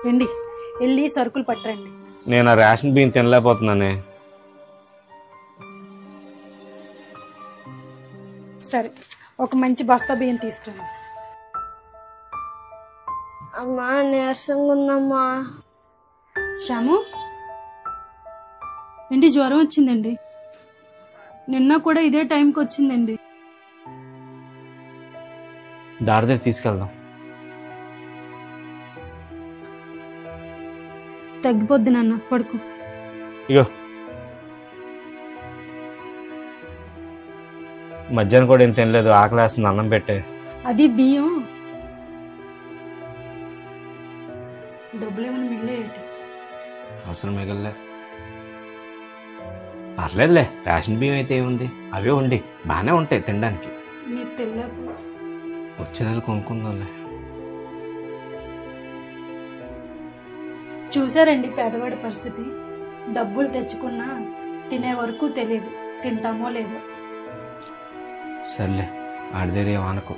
రండి, వెళ్ళి సరుకులు పట్టరండి. నేను ఆ రేషన్ బియ్యం తినలేకపోతున్నానే. సరే, ఒక మంచి బస్తా బియ్యం తీసుకురండి. అమ్మా నీరసంగా ఉందమ్మా. శ్యాము, ఏంటి జ్వరం వచ్చిందండి? నిన్న కూడా ఇదే టైంకి వచ్చిందండి. దారి దగ్గర తీసుకెళ్దాం. తగ్గిపోద్ది నాన్న, పడుకో. ఇగో మధ్యాహ్నం కూడా ఏం తినలేదు, ఆకలేస్తుంది, అన్నం పెట్టే. అది బియ్యం. డబ్బులు ఏమైనా మిగిలేటి? అవసరం మిగల్లే. పర్లేదులే, రేషన్ బియ్యం అయితే ఏముంది, అవే ఉండి బాగానే ఉంటాయి తినడానికి. మీరు తెలియదు. వచ్చే నెల కొనుక్కుందాంలే. చూసారండి పేదవాడి పరిస్థితి. డబ్బులు తెచ్చుకున్నా తినే వరకు తెలియదు తింటామో లేదో. సర్లే, ఆడిదేరే వానకు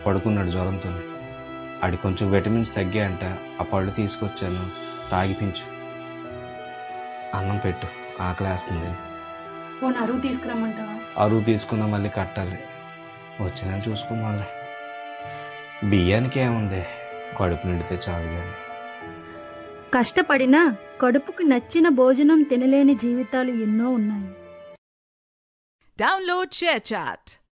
పడుకున్నాడు జ్వరంతో. ఆడి కొంచెం విటమిన్స్ తగ్గాయంట, ఆ పళ్ళు తీసుకొచ్చాను, తాగిపించు. అన్నం పెట్టు, ఆకలేస్తుంది. ఓ అరువు తీసుకురమ్మంటావా? అరువు తీసుకున్నా మళ్ళీ కట్టాలి. వచ్చినా చూసుకుందాంలే. బియ్యానికి ఏముంది, కడుపు నిండితే చాలు. కానీ కష్టపడినా కడుపుకు నచ్చిన భోజనం తినలేని జీవితాలు ఎన్నో ఉన్నాయి. Download ShareChat.